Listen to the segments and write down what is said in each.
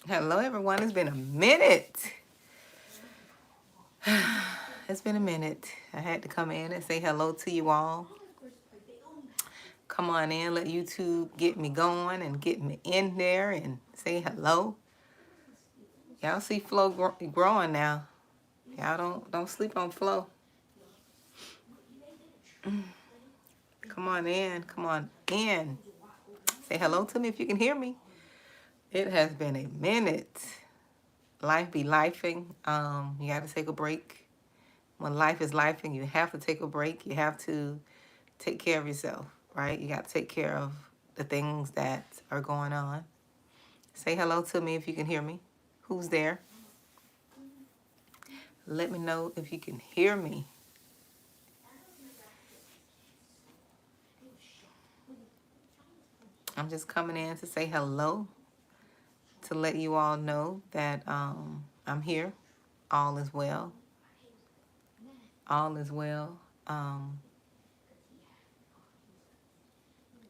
Hello, everyone. It's been a minute. It's been a minute. I had to come in and say hello to you all. Come on in, let YouTube get me going and get me in there and say hello. Y'all see Flo growing now. Y'all don't sleep on Flo. Come on in. Come on in. Say hello to me if you can hear me. It has been a minute. Life be lifing. You got to take a break. When life is lifing, you have to take a break. You have to take care of yourself, right? You got to take care of the things that are going on. Say hello to me if you can hear me. Who's there? Let me know if you can hear me. I'm just coming in to say hello, to let you all know that I'm here. All is well. All is well. I'm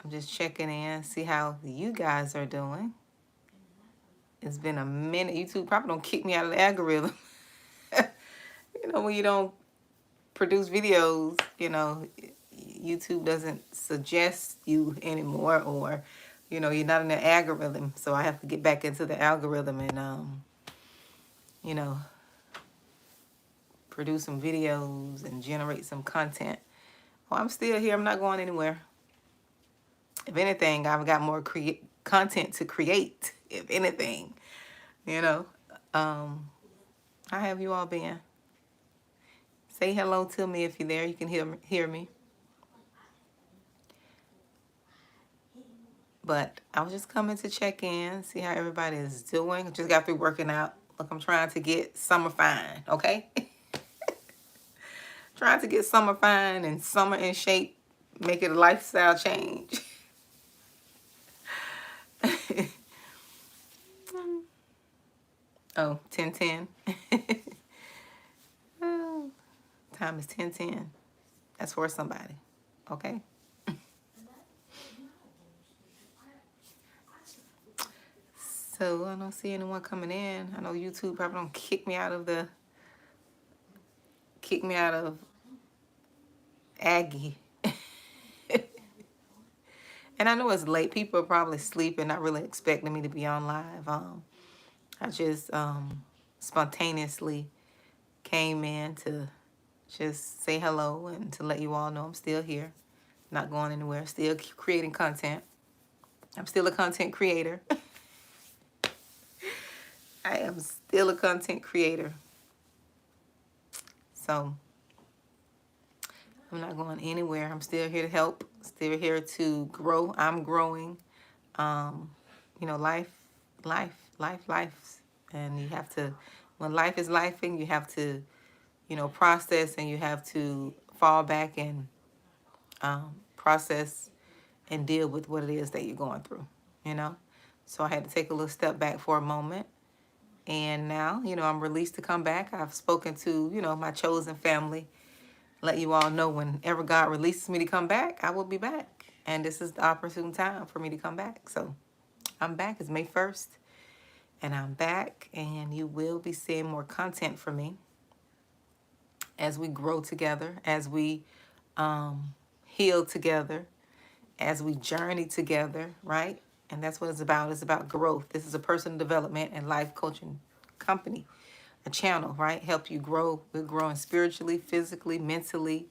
just checking in, see how you guys are doing. It's been a minute. YouTube probably don't kick me out of the algorithm. You know, when you don't produce videos, you know, YouTube doesn't suggest you anymore, or, you know, you're not in the algorithm. So I have to get back into the algorithm and, you know, produce some videos and generate some content. Well, I'm still here. I'm not going anywhere. If anything, I've got more content to create, if anything, you know. How have you all been? Say hello to me if you're there. You can hear me. But I was just coming to check in, see how everybody is doing. I just got through working out. Look, I'm trying to get summer fine, okay? Trying to get summer fine and summer in shape, make it a lifestyle change. Oh, 10:10. Oh, time is 10:10. That's for somebody, okay? So I don't see anyone coming in. I know YouTube probably don't kick me out of Aggie. And I know it's late. People are probably sleeping, not really expecting me to be on live. I just spontaneously came in to just say hello and to let you all know I'm still here, not going anywhere, still creating content. I'm still a content creator. I am still a content creator. So I'm not going anywhere. I'm still here to help, still here to grow. I'm growing. You know, life. And you have to, when life is lifing, you have to, you know, process, and you have to fall back and process and deal with what it is that you're going through, you know. So I had to take a little step back for a moment. And now, you know, I'm released to come back. I've spoken to, you know, my chosen family. Let you all know whenever God releases me to come back, I will be back. And this is the opportune time for me to come back. So I'm back. It's May 1st. And I'm back. And you will be seeing more content from me as we grow together, as we heal together, as we journey together, right? And that's what it's about. It's about growth. This is a personal development and life coaching company, a channel, right? Help you grow. We're growing spiritually, physically, mentally,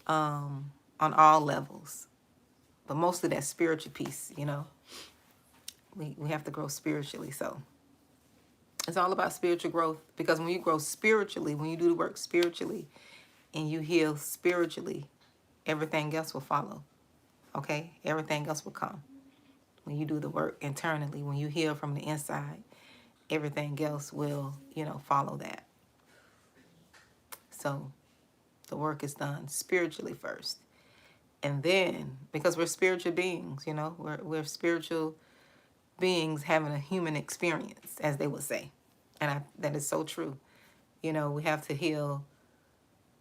on all levels. But mostly that spiritual piece, you know. We have to grow spiritually. So it's all about spiritual growth, because when you grow spiritually, when you do the work spiritually and you heal spiritually, everything else will follow. Okay? Everything else will come. When you do the work internally, when you heal from the inside, everything else will, you know, follow that. So the work is done spiritually first. And then, because we're spiritual beings, you know, we're spiritual beings having a human experience, as they would say. And that is so true. You know, we have to heal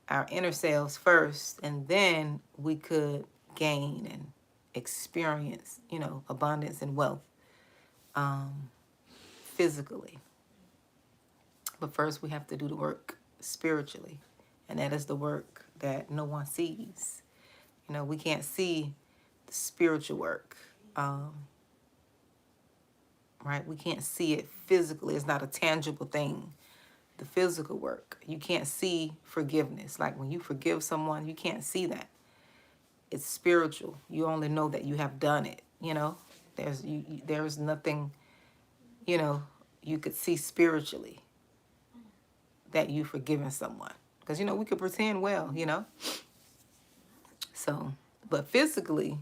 our inner selves first, and then we could gain and experience, you know, abundance and wealth physically. But first we have to do the work spiritually. And that is the work that no one sees. You know, we can't see the spiritual work. Right? We can't see it physically. It's not a tangible thing. The physical work. You can't see forgiveness. Like when you forgive someone, you can't see that. It's spiritual. You only know that you have done it. You know, there's nothing, you know, you could see spiritually that you've forgiven someone. Because, you know, we could pretend well, you know. So, but physically,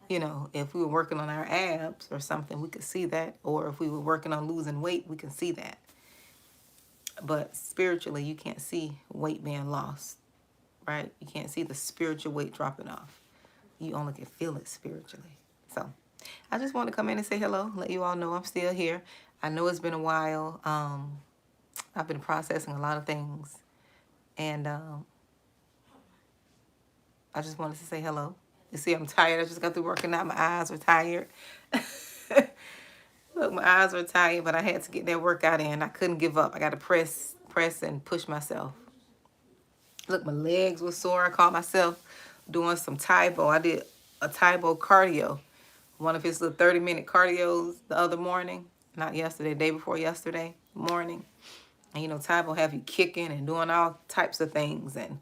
you know, if we were working on our abs or something, we could see that. Or if we were working on losing weight, we can see that. But spiritually, you can't see weight being lost, right? You can't see the spiritual weight dropping off. You only can feel it spiritually. So I just want to come in and say hello, let you all know I'm still here. I know it's been a while. I've been processing a lot of things. And I just wanted to say hello. You see, I'm tired. I just got through working out. My eyes are tired. Look, my eyes are tired, but I had to get that workout in. I couldn't give up. I got to press and push myself. Look, my legs were sore. I caught myself doing some Taibo. I did a Taibo cardio. One of his little 30-minute cardios the other morning. Not yesterday, day before yesterday morning. And, you know, Taibo have you kicking and doing all types of things. And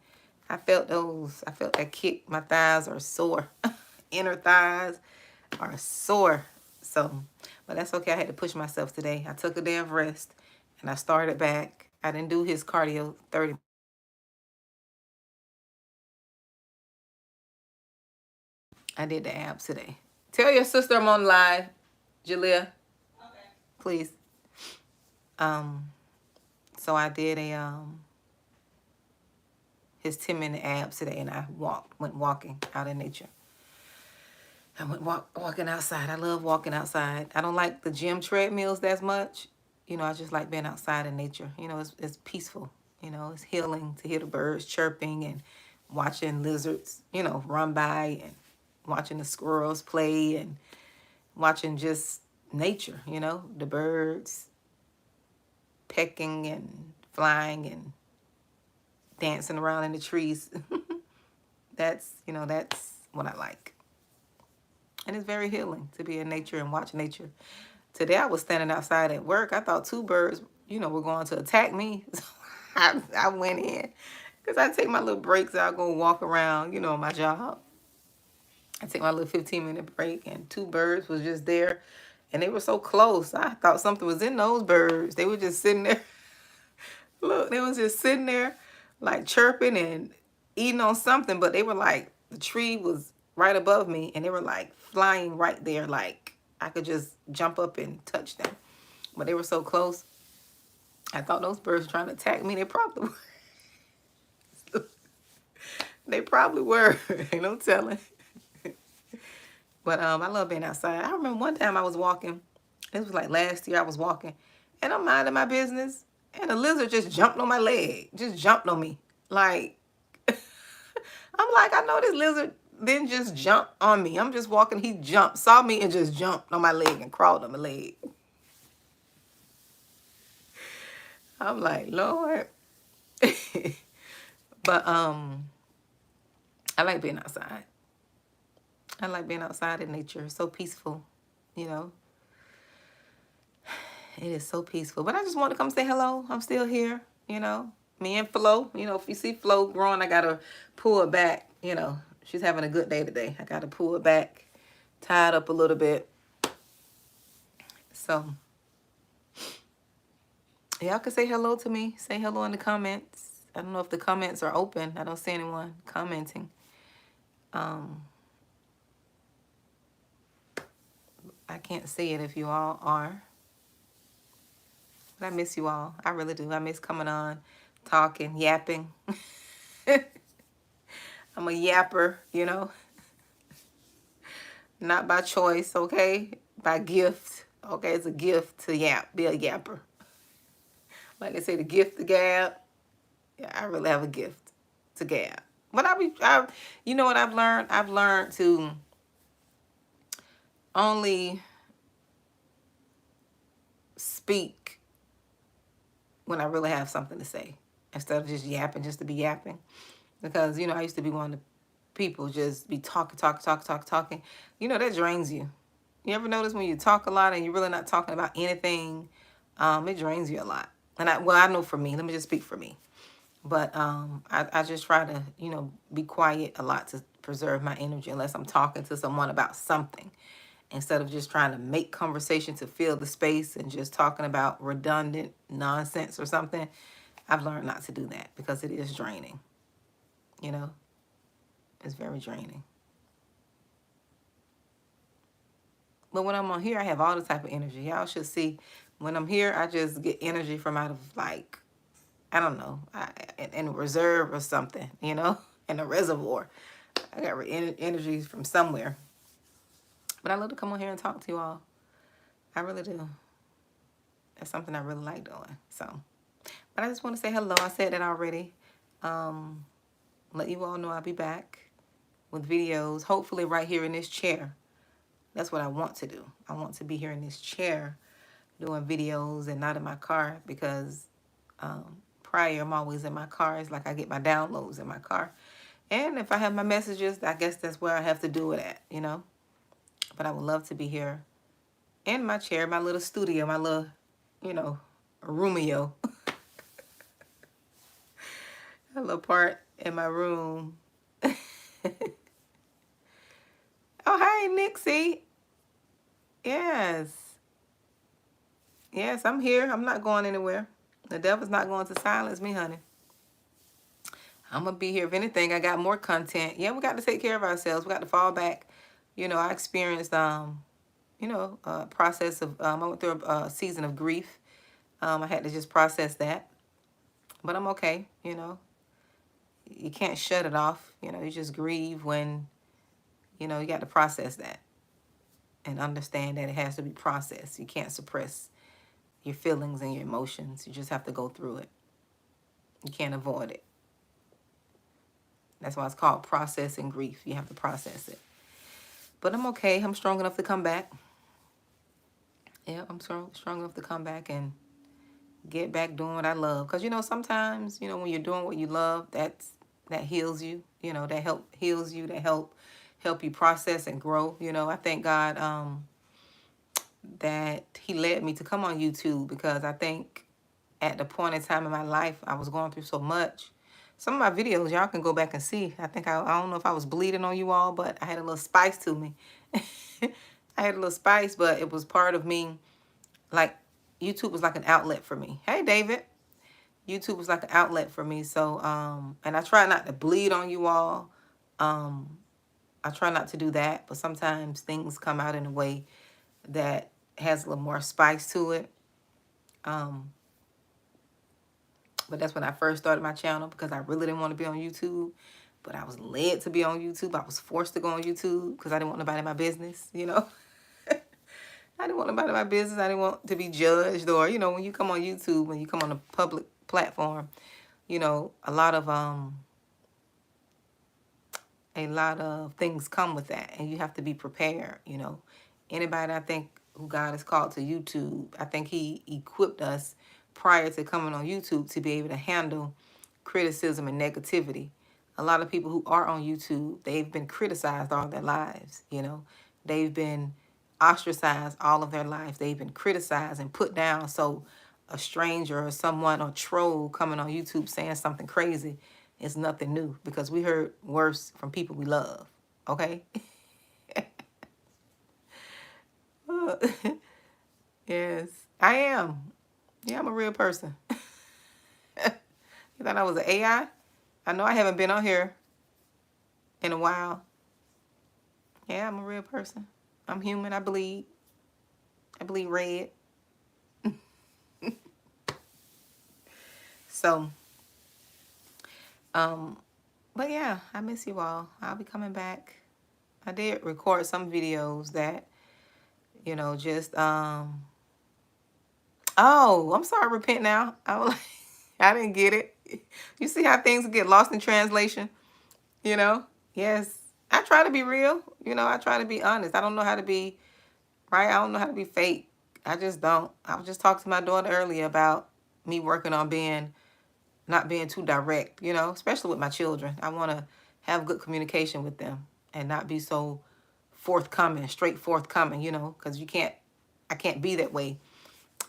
I felt those. I felt that kick. My thighs are sore. Inner thighs are sore. So, but that's okay. I had to push myself today. I took a day of rest and I started back. I didn't do his cardio 30. I did the abs today. Tell your sister I'm on live, Jalea. Okay. Please. So I did his 10-minute abs today, and I went walking out in nature. I went walking outside. I love walking outside. I don't like the gym treadmills that much. You know, I just like being outside in nature. You know, it's peaceful. You know, it's healing to hear the birds chirping and watching lizards, you know, run by and watching the squirrels play and watching just nature, you know, the birds pecking and flying and dancing around in the trees. That's what I like. And it's very healing to be in nature and watch nature. Today I was standing outside at work. I thought two birds, you know, were going to attack me. So I went in because I take my little breaks. I'll go walk around, you know, my job. I take my little 15-minute break and two birds was just there. And they were so close. I thought something was in those birds. They were just sitting there. Look, they was just sitting there like chirping and eating on something. But they were like, the tree was right above me. And they were like flying right there. Like I could just jump up and touch them. But they were so close. I thought those birds were trying to attack me. They probably were. They probably were. Ain't no telling. But I love being outside. I remember one time I was walking. This was like last year I was walking. And I'm minding my business. And a lizard just jumped on my leg. Just jumped on me. Like, I'm like, I know this lizard didn't just jump on me. I'm just walking. He jumped, saw me and just jumped on my leg and crawled on my leg. I'm like, Lord. But I like being outside. I like being outside in nature. It's so peaceful, you know. It is so peaceful. But I just want to come say hello. I'm still here, you know. Me and Flo, you know, if you see Flo growing, I got to pull her back, you know. She's having a good day today. I got to pull her back, tie it up a little bit. So, y'all can say hello to me. Say hello in the comments. I don't know if the comments are open. I don't see anyone commenting. I can't see it if you all are. But I miss you all. I really do. I miss coming on, talking, yapping. I'm a yapper, you know. Not by choice, okay? By gift. Okay, it's a gift to yap. Be a yapper. Like they say, the gift to gab. Yeah, I really have a gift to gab. But you know what I've learned? I've learned to only speak when I really have something to say instead of just yapping just to be yapping. Because, I used to be one of the people just be talking. That drains you. You ever notice when you talk a lot and you're really not talking about anything, it drains you a lot. And I know for me, let me just speak for me. But I just try to, be quiet a lot to preserve my energy unless I'm talking to someone about something. Instead of just trying to make conversation to fill the space and just talking about redundant nonsense or something, I've learned not to do that because it is draining. It's very draining. But when I'm on here, I have all the type of energy. Y'all should see. When I'm here, I just get energy from out of, like, I don't know, in a reserve or something, in a reservoir. I got energy from somewhere. But I love to come on here and talk to you all. I really do. That's something I really like doing. So, but I just want to say hello. I said that already. Let you all know I'll be back with videos, hopefully right here in this chair. That's what I want to do. I want to be here in this chair doing videos and not in my car because prior I'm always in my car. It's like I get my downloads in my car. And if I have my messages, I guess that's where I have to do it at, But I would love to be here in my chair, my little studio, my little, roomio. A little part in my room. Oh, hi, Nixie. Yes. Yes, I'm here. I'm not going anywhere. The devil's not going to silence me, honey. I'm going to be here. If anything, I got more content. Yeah, we got to take care of ourselves. We got to fall back. I experienced, a process of, I went through a season of grief. I had to just process that. But I'm okay, You can't shut it off. You just grieve when, you got to process that. And understand that it has to be processed. You can't suppress your feelings and your emotions. You just have to go through it. You can't avoid it. That's why it's called processing grief. You have to process it. But I'm okay. I'm strong enough to come back. Yeah, I'm strong enough to come back and get back doing what I love. Because, sometimes, when you're doing what you love, that heals you. That heals you. That help you process and grow. I thank God that he led me to come on YouTube because I think at the point in time in my life, I was going through so much. Some of my videos, y'all can go back and see. I think, I don't know if I was bleeding on you all, but I had a little spice to me. I had a little spice, but it was part of me. Like, YouTube was like an outlet for me. Hey, David. YouTube was like an outlet for me. So, and I try not to bleed on you all. I try not to do that, but sometimes things come out in a way that has a little more spice to it. But that's when I first started my channel because I really didn't want to be on YouTube. But I was led to be on YouTube. I was forced to go on YouTube because I didn't want nobody in my business, I didn't want nobody in my business. I didn't want to be judged or, when you come on YouTube, when you come on a public platform, a lot of things come with that. And you have to be prepared, Anybody, I think, who God has called to YouTube, I think he equipped us prior to coming on YouTube to be able to handle criticism and negativity. A lot of people who are on YouTube, they've been criticized all their lives, They've been ostracized all of their lives. They've been criticized and put down. So a stranger or someone or troll coming on YouTube saying something crazy is nothing new because we heard worse from people we love, okay? Yes, I am. Yeah, I'm a real person. You thought I was an AI? I know I haven't been on here in a while. Yeah, I'm a real person. I'm human. I bleed. I bleed red. So, but yeah, I miss you all. I'll be coming back. I did record some videos that, just, oh, I'm sorry, repent now. I was like, I didn't get it. You see how things get lost in translation? Yes. I try to be real. I try to be honest. I don't know how to be, right? I don't know how to be fake. I just don't. I was just talking to my daughter earlier about me working on not being too direct, you know, especially with my children. I want to have good communication with them and not be so straight forthcoming, you know, because I can't be that way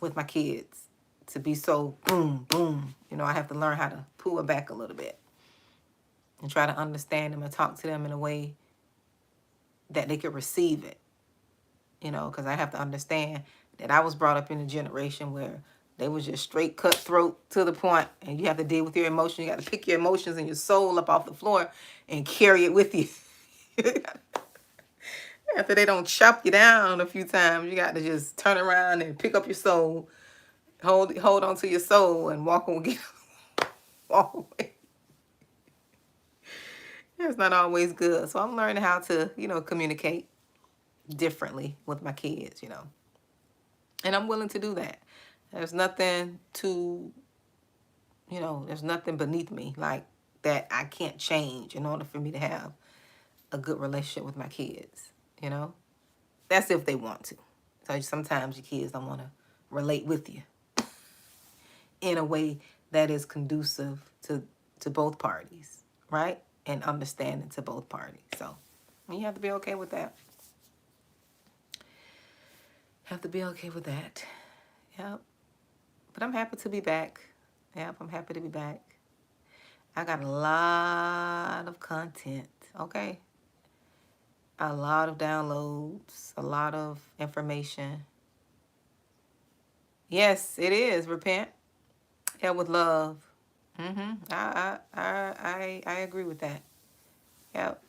with my kids, to be so boom, boom. You know, I have to learn how to pull it back a little bit and try to understand them and talk to them in a way that they could receive it, you know, because I have to understand that I was brought up in a generation where they was just straight cutthroat to the point, and you have to deal with your emotions. You got to pick your emotions and your soul up off the floor and carry it with you. After they don't chop you down a few times, you got to just turn around and pick up your soul, hold on to your soul, and walk away. Walk away. It's not always good, so I'm learning how to, you know, communicate differently with my kids, you know, and I'm willing to do that. There's nothing to, you know, there's nothing beneath me like that I can't change in order for me to have a good relationship with my kids, you know. That's if they want to. So sometimes your kids don't want to relate with you in a way that is conducive to both parties, right? And understanding to both parties. So you have to be okay with that. Have to be okay with that. Yep. But I'm happy to be back. Yep, I'm happy to be back. I got a lot of content, okay? A lot of downloads, a lot of information. Yes, it is. Repent. Yeah, with love. I agree with that. Yep.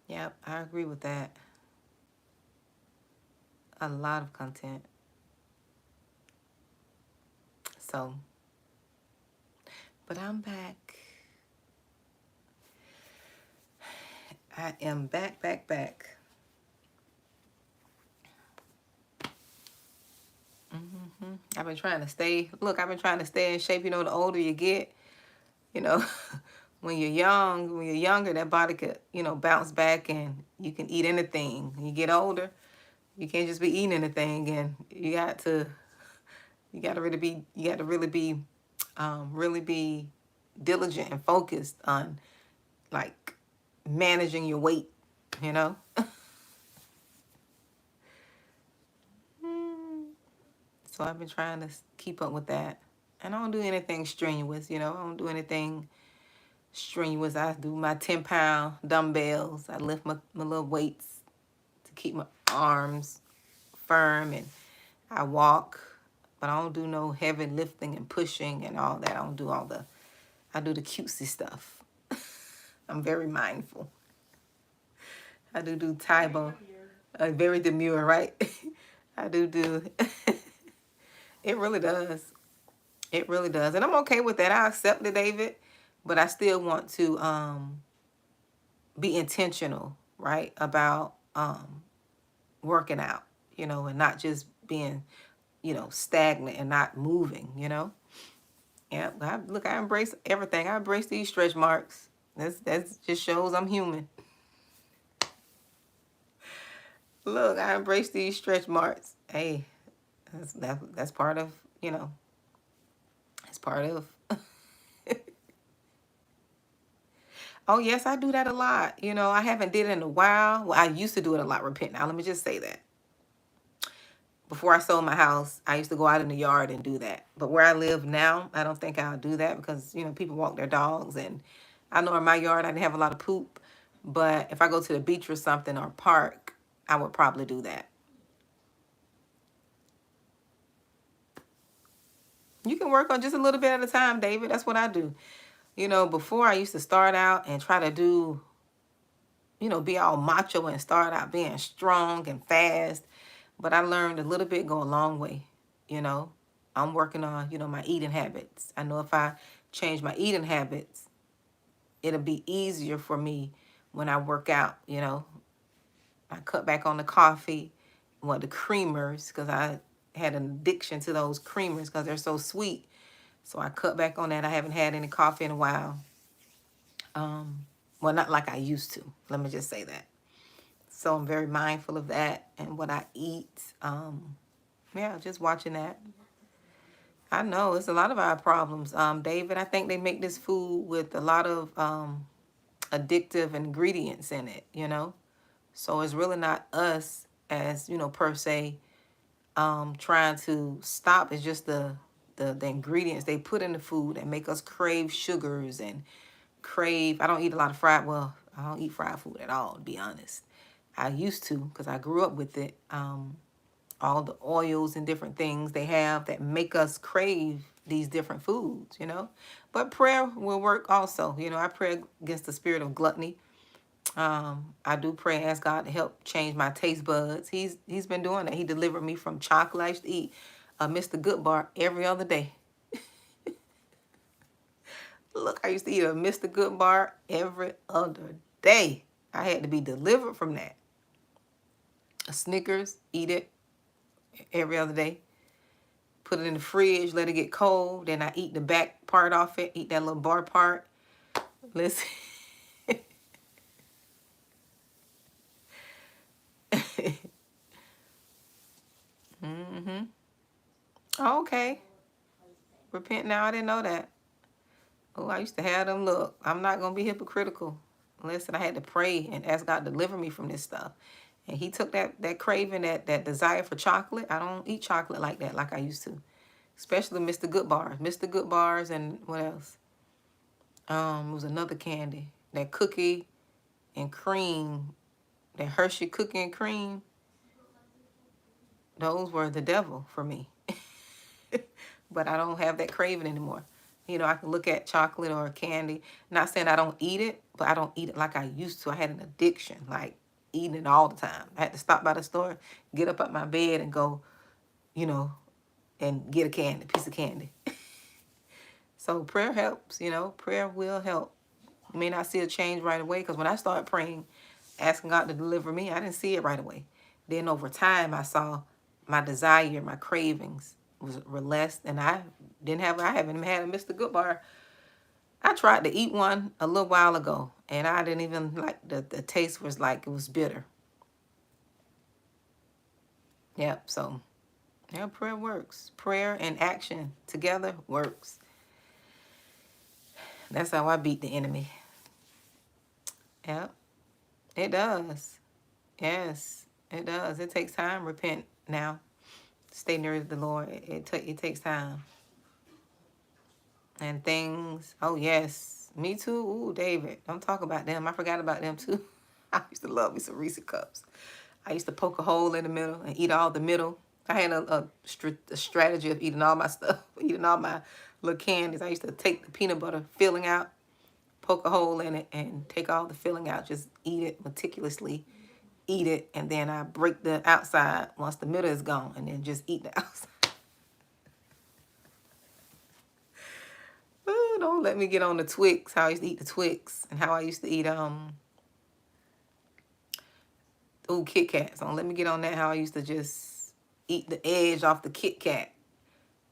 Yep, I agree with that. A lot of content. So, but I'm back. I am back. I've been trying to stay in shape. You know, the older you get, you know, when you're younger, that body could, you know, bounce back and you can eat anything. When you get older, you can't just be eating anything, and you got to really be diligent and focused on like managing your weight, you know. So I've been trying to keep up with that. And I don't do anything strenuous, you know. I don't do anything strenuous. I do my 10-pound dumbbells. I lift my little weights to keep my arms firm, and I walk. But I don't do no heavy lifting and pushing and all that. I do the cutesy stuff. I'm very mindful. I do Taibo. Very demure, right? I do. It really does. It really does. And I'm okay with that. I accept it, David. But I still want to be intentional, right? About working out, you know, and not just being, you know, stagnant and not moving, you know. Yeah, I embrace everything. I embrace these stretch marks. That just shows I'm human. Look, I embrace these stretch marks. Hey, that's part of, you know, it's part of. Oh, yes, I do that a lot. You know, I haven't did it in a while. Well, I used to do it a lot, repent. Now, let me just say that. Before I sold my house, I used to go out in the yard and do that. But where I live now, I don't think I'll do that because, you know, people walk their dogs. And I know in my yard, I didn't have a lot of poop. But if I go to the beach or something or park, I would probably do that. You can work on just a little bit at a time, David. That's what I do. You know, before I used to start out and try to do, you know, be all macho and start out being strong and fast. But I learned a little bit go a long way, you know. I'm working on, you know, my eating habits. I know if I change my eating habits, it'll be easier for me when I work out, you know. I cut back on the coffee, well, the creamers, because I had an addiction to those creamers because they're so sweet. So I cut back on that. I haven't had any coffee in a while. Well, not like I used to. Let me just say that. So I'm very mindful of that and what I eat. Yeah, just watching that. I know it's a lot of our problems. David, I think they make this food with a lot of addictive ingredients in it, you know? So it's really not us as, you know, per se, trying to stop. It's just the ingredients they put in the food that make us crave sugars and crave. I don't eat a lot of fried. Well, I don't eat fried food at all, to be honest. I used to because I grew up with it. All the oils and different things they have that make us crave these different foods, you know. But prayer will work also. You know, I pray against the spirit of gluttony. I do pray and ask God to help change my taste buds. He's been doing that. He delivered me from chocolate. I used to eat a Mr. Good bar every other day. Look, I used to eat a Mr. Good bar every other day. I had to be delivered from that. A Snickers, eat it every other day. Put it in the fridge, let it get cold. Then I eat the back part off it, eat that little bar part. Listen. Mm-hmm. Okay. Repent now. I didn't know that. Oh, I used to have them. Look, I'm not going to be hypocritical. Listen, I had to pray and ask God to deliver me from this stuff. And he took that craving, that desire for chocolate. I don't eat chocolate like that like I used to. Especially Mr. Good Bars. Mr. Good Bars and what else? It was another candy. That cookie and cream. That Hershey cookie and cream. Those were the devil for me. But I don't have that craving anymore. You know, I can look at chocolate or candy. Not saying I don't eat it, but I don't eat it like I used to. I had an addiction, like eating it all the time. I had to stop by the store, get up out my bed and go, you know, and get a piece of candy. So prayer helps, you know, prayer will help. You may not see a change right away because when I started praying, asking God to deliver me, I didn't see it right away. Then over time, I saw my desire, my cravings were less, and I haven't even had a Mr. Good Bar. I tried to eat one a little while ago, and I didn't even like the taste was like it was bitter. Yep, so yeah, prayer works. Prayer and action together works. That's how I beat the enemy. Yep, it does. Yes, it does. It takes time. Repent now. Stay near the Lord. It takes time. And things. Oh, yes. Me too. Ooh, David. Don't talk about them. I forgot about them too. I used to love me some Reese cups. I used to poke a hole in the middle and eat all the middle. I had a strategy of eating all my stuff, eating all my little candies. I used to take the peanut butter filling out, poke a hole in it, and take all the filling out. Just eat it meticulously. Eat it, and then I break the outside once the middle is gone, and then just eat the outside. Ooh, don't let me get on the Twix. How I used to eat the Twix, and how I used to eat Kit Kats. Don't let me get on that. How I used to just eat the edge off the Kit Kat,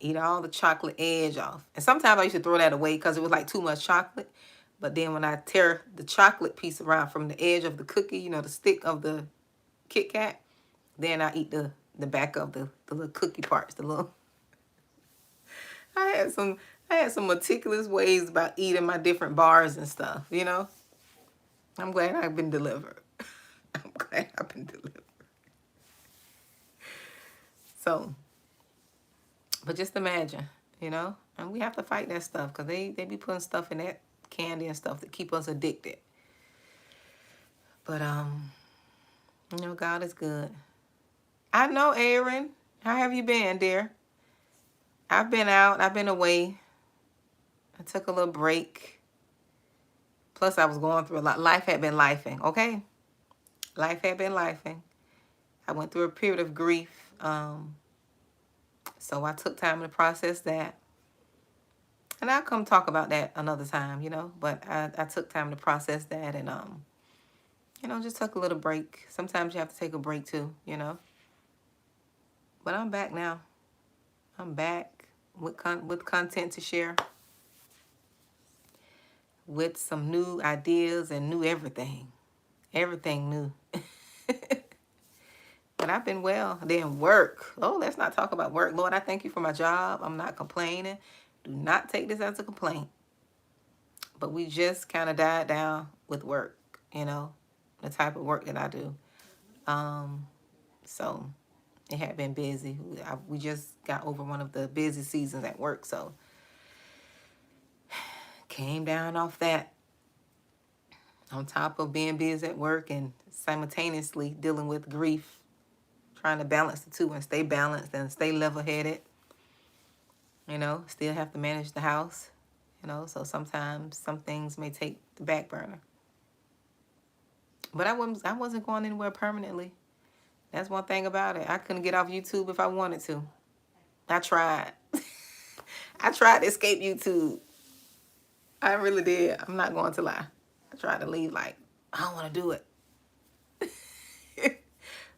eat all the chocolate edge off. And sometimes I used to throw that away because it was like too much chocolate. But then when I tear the chocolate piece around from the edge of the cookie, you know, the stick of the Kit Kat, then I eat the back of the little cookie parts, the little. I had some meticulous ways about eating my different bars and stuff, you know. I'm glad I've been delivered. I'm glad I've been delivered. So, but just imagine, you know, and we have to fight that stuff because they be putting stuff in that candy and stuff to keep us addicted. But you know, God is good. I know, Aaron. How have you been, dear? I've been out. I've been away. I took a little break. Plus, I was going through a lot. Life had been lifing, okay? Life had been lifing. I went through a period of grief. So I took time to process that. And I'll come talk about that another time, you know. But I took time to process that and, you know, just took a little break. Sometimes you have to take a break too, you know. But I'm back now. I'm back with content to share. With some new ideas and new everything. Everything new. But I've been well. Then work. Oh, let's not talk about work. Lord, I thank you for my job. I'm not complaining. Do not take this as a complaint. But we just kind of died down with work, the type of work that I do. So it had been busy. We just got over one of the busy seasons at work. So came down off that, on top of being busy at work and simultaneously dealing with grief, trying to balance the two and stay balanced and stay level-headed. Still have to manage the house, so sometimes some things may take the back burner. But I wasn't going anywhere permanently. That's one thing about it. I couldn't get off YouTube if I wanted to. I tried. I tried to escape YouTube. I really did. I'm not going to lie. I tried to leave like, I don't want to do it.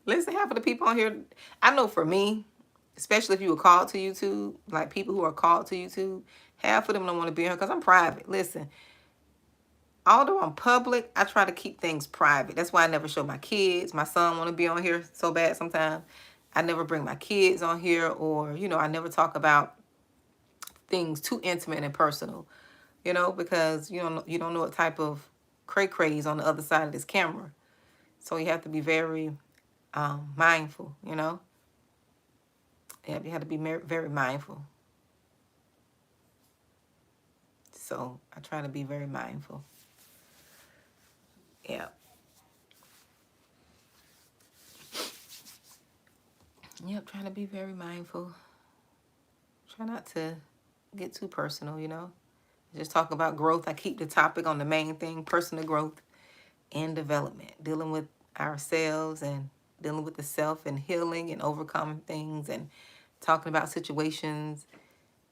Listen, half of the people on here, I know for me, especially if you were called to YouTube, like people who are called to YouTube, half of them don't want to be here because I'm private. Listen, although I'm public, I try to keep things private. That's why I never show my kids. My son want to be on here so bad sometimes. I never bring my kids on here, or, I never talk about things too intimate and personal, because you don't know what type of cray-cray is on the other side of this camera. So you have to be very mindful, Yeah, you have to be very mindful. So I try to be very mindful. Yeah. Yep, trying to be very mindful. Try not to get too personal, Just talk about growth. I keep the topic on the main thing, personal growth and development. Dealing with ourselves and dealing with the self and healing and overcoming things and talking about situations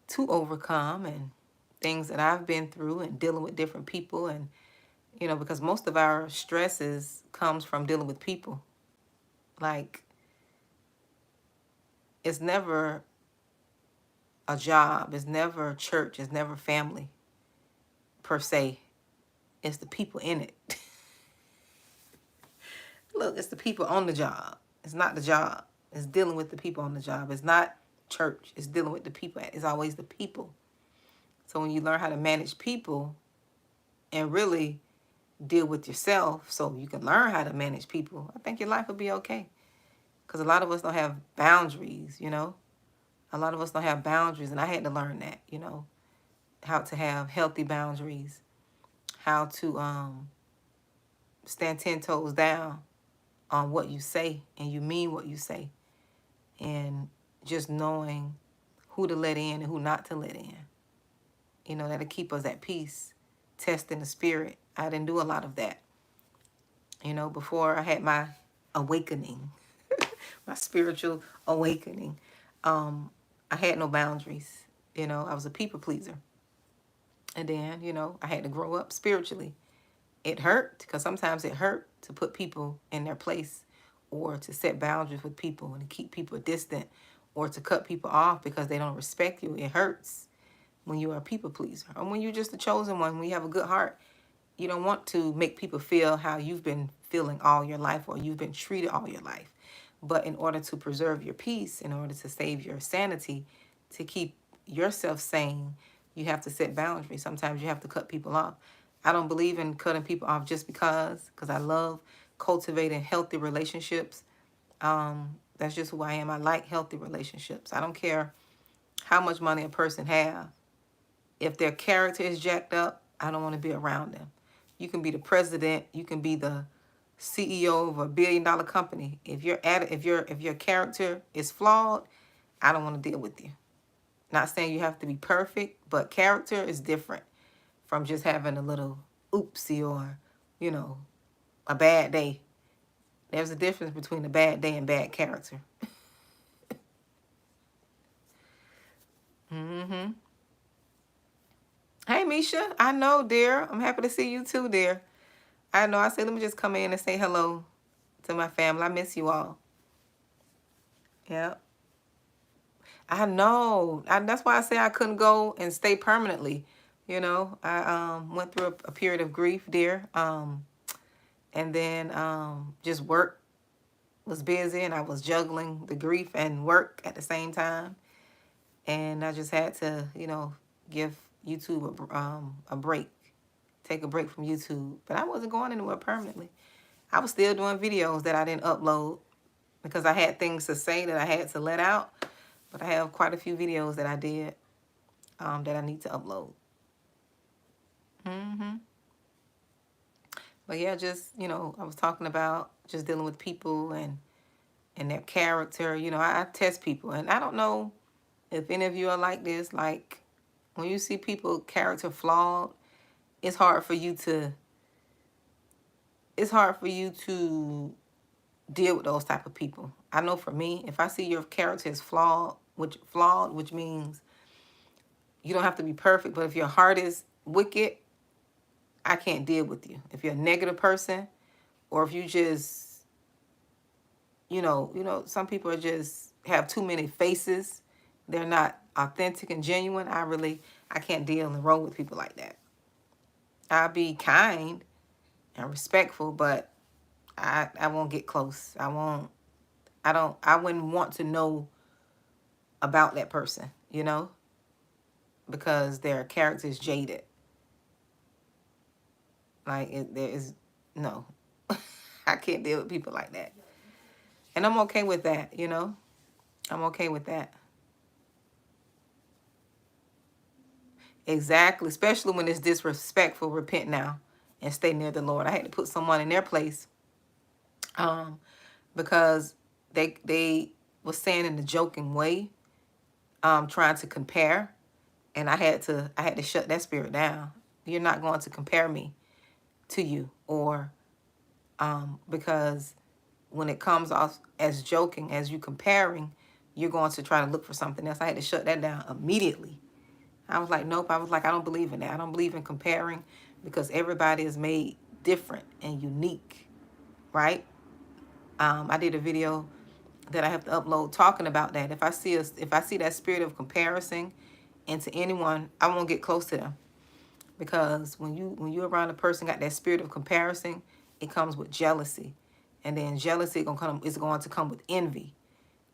to overcome and things that I've been through and dealing with different people. And, because most of our stresses comes from dealing with people. Like, it's never a job, it's never church, it's never family per se. It's the people in it. Look, it's the people on the job. It's not the job. It's dealing with the people on the job. It's not church. It's dealing with the people. It's always the people. So when you learn how to manage people and really deal with yourself so you can learn how to manage people, I think your life will be okay. Because a lot of us don't have boundaries, A lot of us don't have boundaries, and I had to learn that, how to have healthy boundaries, how to stand 10 toes down on what you say and you mean what you say, and just knowing who to let in and who not to let in. That'll keep us at peace, testing the spirit. I didn't do a lot of that. Before I had my awakening, my spiritual awakening, I had no boundaries. I was a people pleaser. And then, I had to grow up spiritually. It hurt, because sometimes it hurt to put people in their place, or to set boundaries with people and to keep people distant, or to cut people off because they don't respect you. It hurts when you are a people pleaser, or when you're just the chosen one, when you have a good heart. You don't want to make people feel how you've been feeling all your life, or you've been treated all your life. But in order to preserve your peace, in order to save your sanity, to keep yourself sane, you have to set boundaries. Sometimes you have to cut people off. I don't believe in cutting people off just because I love cultivating healthy relationships. That's just who I am. I like healthy relationships. I don't care how much money a person have. If their character is jacked up, I don't want to be around them. You can be the president. You can be the CEO of a $1 billion company. If your character is flawed, I don't want to deal with you. Not saying you have to be perfect, but character is different from just having a little oopsie or, a bad day. There's a difference between a bad day and bad character. Mm-hmm. Hey, Misha. I know, dear. I'm happy to see you too, dear. I know. I said, let me just come in and say hello to my family. I miss you all. Yeah. I know. That's why I say I couldn't go and stay permanently. I went through a period of grief, dear. And then just work was busy and I was juggling the grief and work at the same time. And I just had to, you know, give YouTube a break, take a break from YouTube. But I wasn't going anywhere permanently. I was still doing videos that I didn't upload because I had things to say that I had to let out. But I have quite a few videos that I did that I need to upload. But yeah, just, you know, I was talking about just dealing with people and their character. You know, I test people. And I don't know if any of you are like this. Like, when you see people character flawed, it's hard for you to deal with those type of people. I know for me, if I see your character is flawed, which means you don't have to be perfect, but if your heart is wicked, I can't deal with you. If you're a negative person, or if you just, some people are just have too many faces. They're not authentic and genuine. I can't deal and roll with people like that. I'll be kind and respectful, but I won't get close. I wouldn't want to know about that person, because their character is jaded. No. I can't deal with people like that. And I'm okay with that, I'm okay with that. Exactly, especially when it's disrespectful. Repent now and stay near the Lord. I had to put someone in their place because they was saying in a joking way, trying to compare, and I had to shut that spirit down. You're not going to compare me to you, or because when it comes off as joking, as you comparing, you're going to try to look for something else. I had to shut that down immediately. I was like, nope. I was like, I don't believe in that. I don't believe in comparing, because everybody is made different and unique, right? I did a video that I have to upload talking about that. If I see that spirit of comparison into anyone, I won't get close to them, because when you're around a person got that spirit of comparison, it comes with jealousy, and then jealousy is going to come with envy.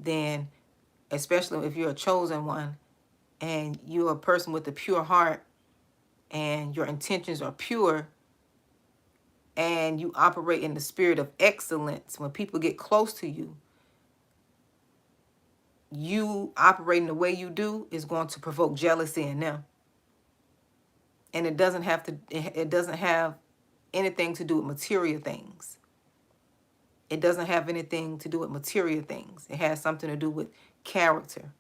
Then, especially if you're a chosen one, and you're a person with a pure heart, and your intentions are pure, and you operate in the spirit of excellence, when people get close to you, you operating the way you do is going to provoke jealousy in them. And it doesn't have anything to do with material things. It doesn't have anything to do with material things. It has something to do with character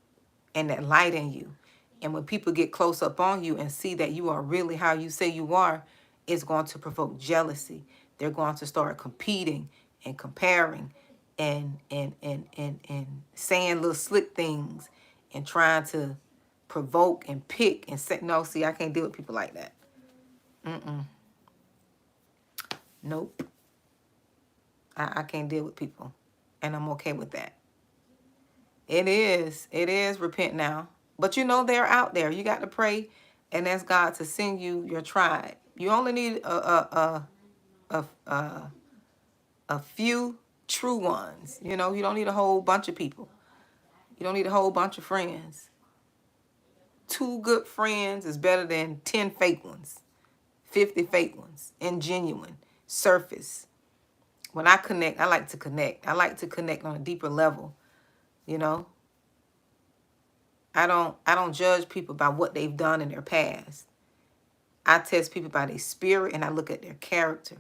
and that light in you. And when people get close up on you and see that you are really how you say you are, it's going to provoke jealousy. They're going to start competing and comparing and saying little slick things and trying to provoke and pick and say, no, see, I can't deal with people like that. Nope. I can't deal with people, and I'm okay with that. It is repent now. But they're out there. You got to pray and ask God to send you your tribe. You only need a few true ones. You don't need a whole bunch of people. You don't need a whole bunch of friends. 2 good friends is better than 10 fake ones, 50 fake ones, and genuine, surface. When I connect, I like to connect. I like to connect on a deeper level. I don't judge people by what they've done in their past. I test people by their spirit, and I look at their character,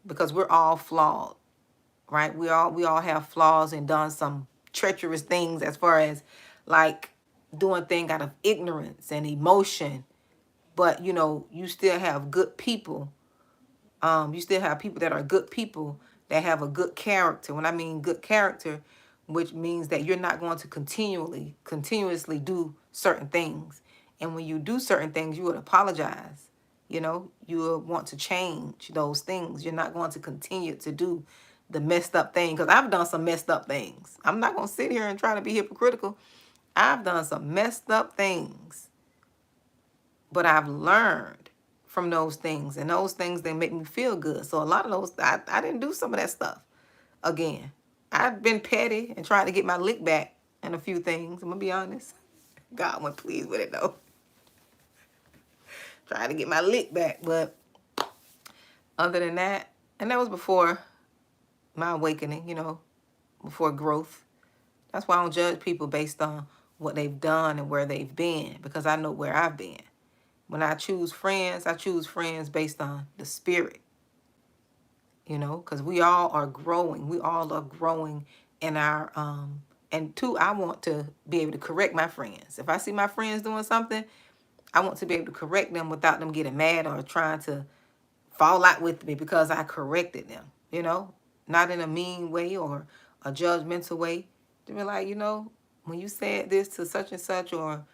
because we're all flawed, right? We all have flaws and done some treacherous things, as far as like doing things out of ignorance and emotion. But you still have good people. You still have people that are good people that have a good character. When I mean good character, which means that you're not going to continuously do certain things. And when you do certain things, you would apologize. You will want to change those things. You're not going to continue to do the messed up thing, because I've done some messed up things. I'm not going to sit here and try to be hypocritical. I've done some messed up things, but I've learned from those things, and those things, they make me feel good. So a lot of those, I didn't do some of that stuff again. I've been petty and tried to get my lick back in a few things. I'm gonna be honest. God wasn't pleased with it though. Trying to get my lick back, but other than that, and that was before my awakening, you know, before growth. That's why I don't judge people based on what they've done and where they've been, because I know where I've been. When I choose friends based on the spirit, you know, because we all are growing. We all are growing in our, and two, I want to be able to correct my friends. If I see my friends doing something, I want to be able to correct them without them getting mad or trying to fall out with me because I corrected them, you know, not in a mean way or a judgmental way. To be like, you know, when you said this to such and such, or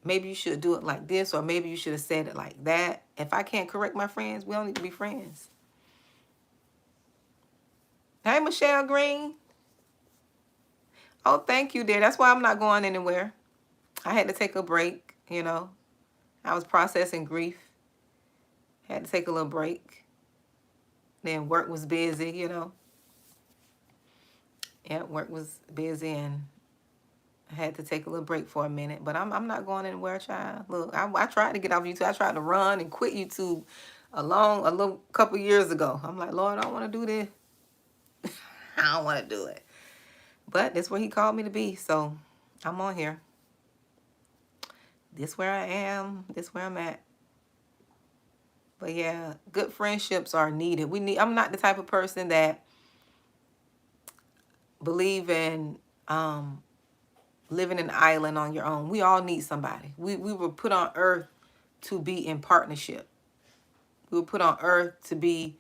maybe you should do it like this, or maybe you should have said it like that. If I can't correct my friends, we don't need to be friends. Hey, Michelle Green. Oh, thank you, dear. That's why I'm not going anywhere. I had to take a break, you know. I was processing grief. Had to take a little break. Then work was busy, you know. Yeah, work was busy and I had to take a little break for a minute. But I'm not going anywhere, child. Look, I tried to get off YouTube. I tried to run and quit YouTube a little couple years ago. I'm like, Lord, I don't want to do this. I don't want to do it. But that's where he called me to be. So I'm on here. This where I am. This where I'm at. But yeah, good friendships are needed. I'm not the type of person that believe in living an island on your own. We all need somebody. We were put on earth to be in partnership. We were put on earth to be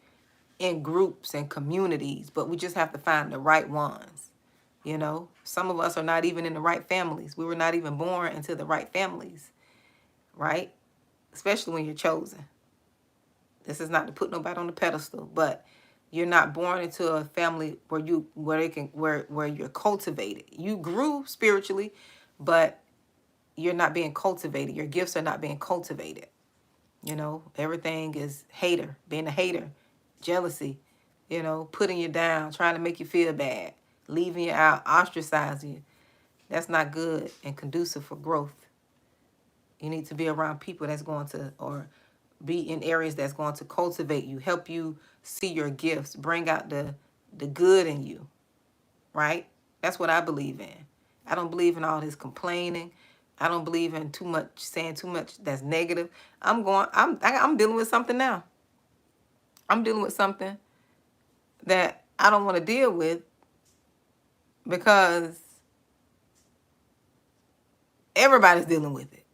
in groups and communities, but we just have to find the right ones. You know, some of us are not even in the right families. We were not even born into the right families, right? Especially when you're chosen. This is not to put nobody on the pedestal, but you're not born into a family where you're cultivated. You grew spiritually, but you're not being cultivated. Your gifts are not being cultivated. You know, everything is being a hater, jealousy, you know, putting you down, trying to make you feel bad, leaving you out, ostracizing you. That's not good and conducive for growth. You need to be around people that's going to, or be in areas that's going to cultivate you, help you see your gifts, bring out the good in you, right? That's what I believe in. I don't believe in all this complaining. I don't believe in saying too much that's negative. I'm dealing with something now. I'm dealing with something that I don't want to deal with because everybody's dealing with it.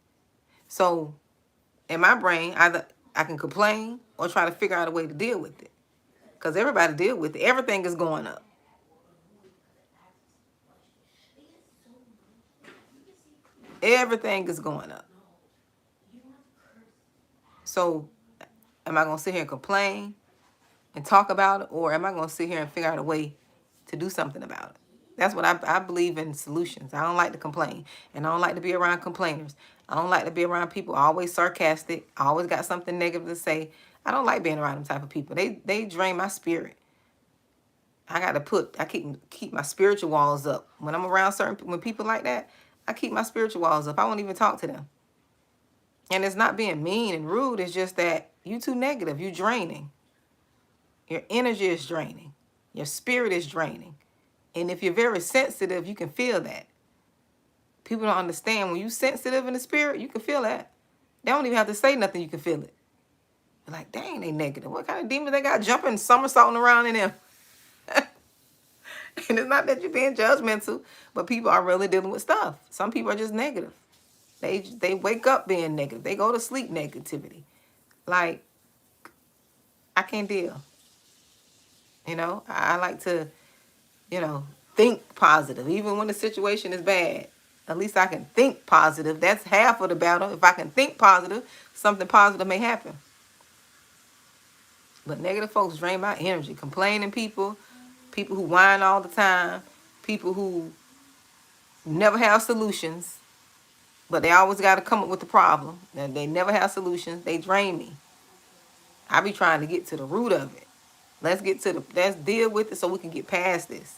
So in my brain, either I can complain or try to figure out a way to deal with it. Because everybody deal with it. Everything is going up. Everything is going up. So am I going to sit here and complain and talk about it? Or am I going to sit here and figure out a way to do something about it? That's what I believe in, solutions. I don't like to complain. And I don't like to be around complainers. I don't like to be around people always sarcastic. I always got something negative to say. I don't like being around them type of people. They drain my spirit. I keep my spiritual walls up. When I'm around when people like that, I keep my spiritual walls up. I won't even talk to them. And it's not being mean and rude. It's just that you too negative. You draining. Your energy is draining. Your spirit is draining. And if you're very sensitive, you can feel that. People don't understand. When you're sensitive in the spirit, you can feel that. They don't even have to say nothing. You can feel it. You're like, dang, they negative. What kind of demons they got jumping, somersaulting around in them? And it's not that you're being judgmental, but people are really dealing with stuff. Some people are just negative. They wake up being negative. They go to sleep negativity. Like, I can't deal. You know, I like to, you know, think positive. Even when the situation is bad, at least I can think positive. That's half of the battle. If I can think positive, something positive may happen. But negative folks drain my energy. Complaining people who whine all the time, people who never have solutions, but they always got to come up with the problem. And they never have solutions. They drain me. I be trying to get to the root of it. Let's deal with it so we can get past this.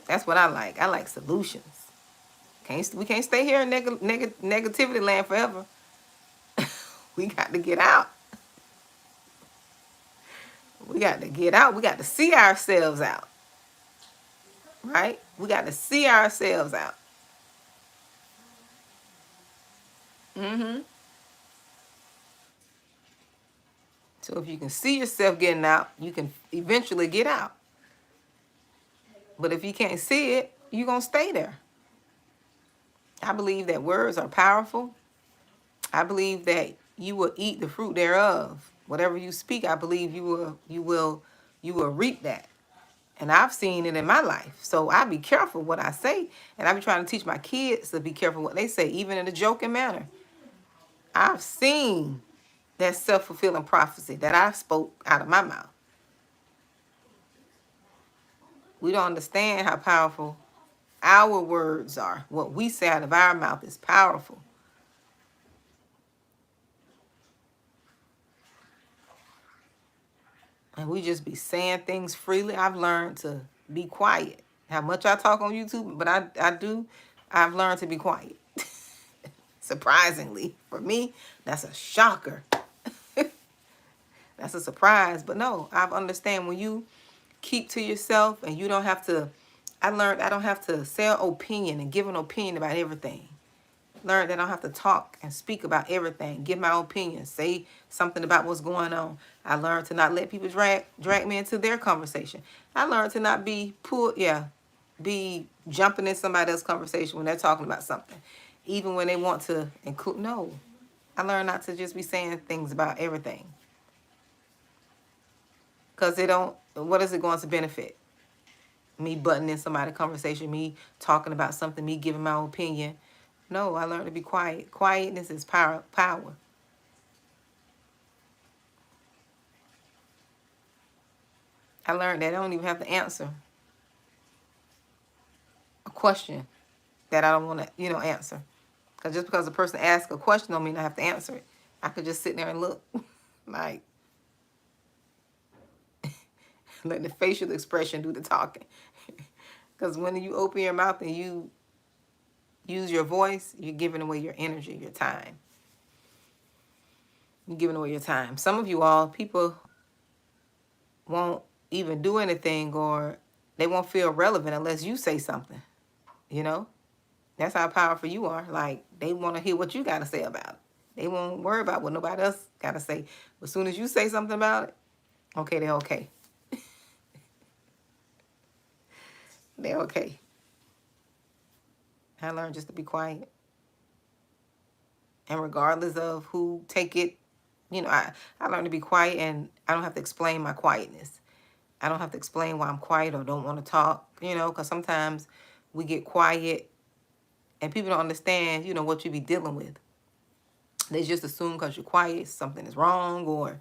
That's what I like. I like solutions. We can't stay here in negativity land forever. We got to get out. We got to get out. We got to see ourselves out. Right? We got to see ourselves out. Mm-hmm. So if you can see yourself getting out, you can eventually get out. But if you can't see it, you're going to stay there. I believe that words are powerful. I believe that you will eat the fruit thereof. Whatever you speak, I believe you will reap that. And I've seen it in my life. So I be careful what I say. And I be trying to teach my kids to be careful what they say, even in a joking manner. I've seen that self-fulfilling prophecy that I spoke out of my mouth. We don't understand how powerful our words are. What we say out of our mouth is powerful. And we just be saying things freely. I've learned to be quiet. How much I talk on YouTube, but I've learned to be quiet. Surprisingly, for me, that's a shocker. That's a surprise. But no, I understand when you keep to yourself and you don't have to, I learned I don't have to say an opinion and give an opinion about everything. Learned that I don't have to talk and speak about everything, give my opinion, say something about what's going on. I learned to not let people drag me into their conversation. I learned to not be be jumping in somebody else's conversation when they're talking about something, even when they want to include. No, I learned not to just be saying things about everything, because they don't. What is it going to benefit? Me butting in somebody's conversation, me talking about something, me giving my opinion. No, I learned to be quiet. Quietness is power. I learned that I don't even have to answer a question that I don't want to, answer. Because just because a person asks a question don't mean I have to answer it. I could just sit there and look. Like, let the facial expression do the talking. Because when you open your mouth and you use your voice, you're giving away your energy, your time. You're giving away your time. Some of you all, people won't even do anything, or they won't feel relevant unless you say something. That's how powerful you are. Like, they want to hear what you got to say about it. They won't worry about what nobody else got to say. But as soon as you say something about it, okay, they're okay. They're okay. I learned just to be quiet. And regardless of who take it, I learned to be quiet, and I don't have to explain my quietness. I don't have to explain why I'm quiet or don't want to talk, because sometimes we get quiet and people don't understand, what you be dealing with. They just assume because you're quiet, something is wrong, or,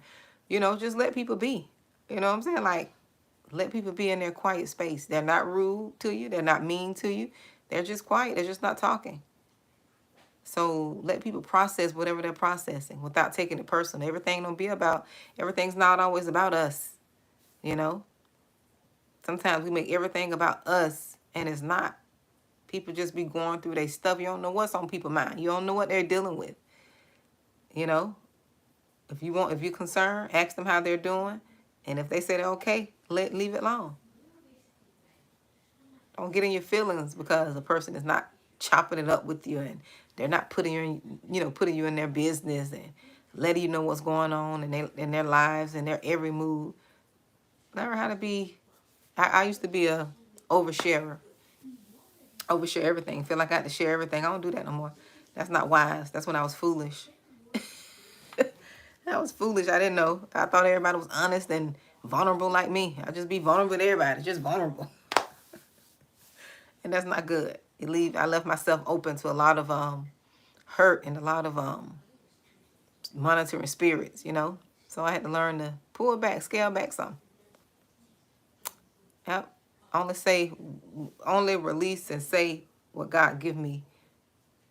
just let people be. You know what I'm saying? Like, let people be in their quiet space. They're not rude to you. They're not mean to you. They're just quiet. They're just not talking. So let people process whatever they're processing without taking it personal. Everything's not always about us, Sometimes we make everything about us, and it's not. People just be going through their stuff. You don't know what's on people's mind. You don't know what they're dealing with. If you're concerned, ask them how they're doing. And if they say they're okay, leave it alone. Don't get in your feelings because a person is not chopping it up with you, and they're not putting you in their business and letting you know what's going on in their lives and their every move. Learn how to be. I used to be a oversharer. Overshare everything. Feel like I had to share everything. I don't do that no more. That's not wise. That's when I was foolish. I was foolish. I didn't know. I thought everybody was honest and vulnerable like me. I just be vulnerable with everybody. Just vulnerable. And that's not good. I left myself open to a lot of hurt and a lot of monitoring spirits, So I had to learn to pull back, scale back some. Yep. Only release and say what God give me